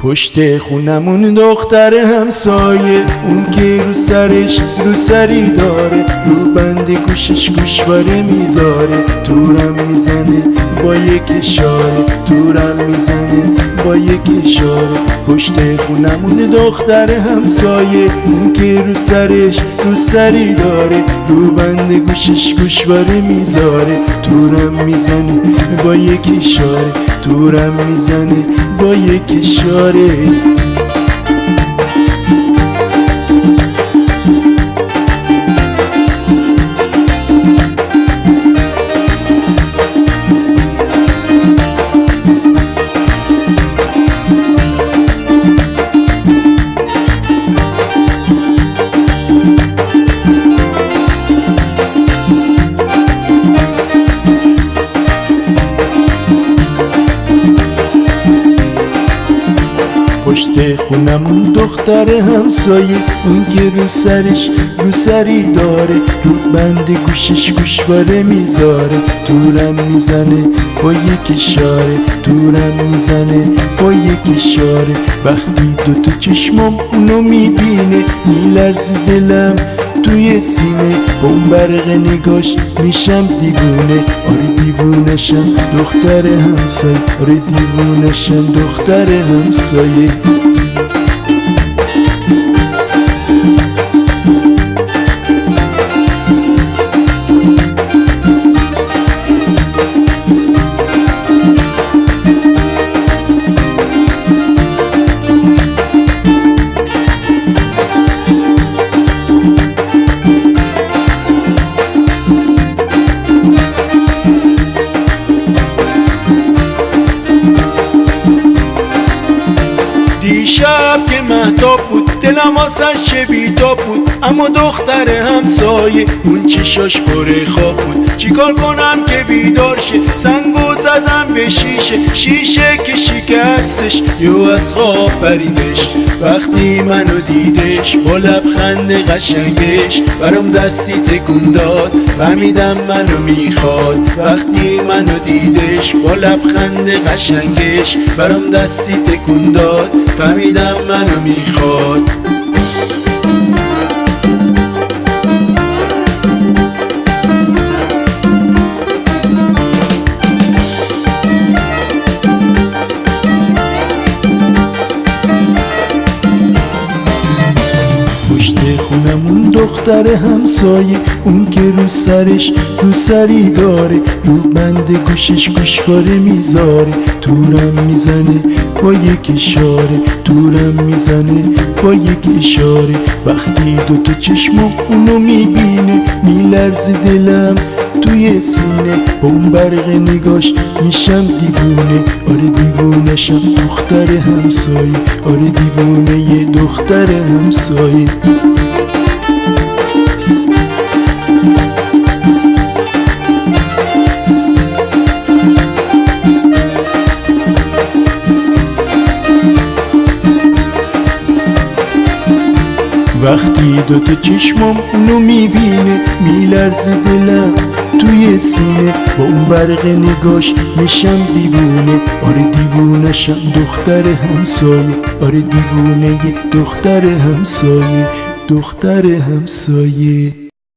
پشت خونمون دختر همسایه، اون که رو سرش روسری داره، رو بند گوشش گوشواره میذاره، تورم میزنه با یک اشاره، تورم میزنه با یک اشاره. پشت خونمون دختر همسایه، اون که رو سرش روسری داره، رو بند گوشش گوشواره میذاره، تورم میزنه با یک اشاره، تورم میزنه با یک اشاره. پشت خونمون دختر همسایه، اون که رو سرش روسری داره، رو بند گوشش گوشواره میذاره، تورم میزنه با یک اشاره، تورم میزنه با یک اشاره. وقتی دوتا چشمام اونو میبینه، میلرزه دلم توی سینه، با اون برق نگاش میشم دیوونه. آره دیوونشم دختر همسایه، آره دیوونشم دختر همسایه. دیشب که مهتاب بود، دلم واسش چه بیتاب بود، اما دختر همسایه اون چشاش پر خواب بود. چیکار کنم که بیدار شه؟ سنگو زدم به شیشه، شیشه که شکستش یو از خواب پریدش. وقتی منو دیدش با لبخند قشنگش، برام دستی تکون داد، فهمیدم منو میخواد. وقتی منو دیدش با لبخند قشنگش، برام دستی تکون داد، فهمیدم منو میخواد. پشت خونمون دختر همسایه، اون که رو سرش روسری داره، رو بند گوشش گوشواره میذاره، تورم میزنه با یک اشاره، تورم میزنه با یک اشاره. وقتی دوتا چشمم اونو میبینه، میلرزه دلم توی سینه، با اون برق نگاش میشم دیوونه. آره دیوونشم دختر همسایه، آره دیوونه یه دختر همسایه. وقتی دوتا چشمم اونو میبینه، میلرزه دلم توی سینه، با اون برق نگاش میشم دیوونه. آره دیوونشم دختر همسایه، آره دیوونه یه دختر همسایه، دختر همسایه.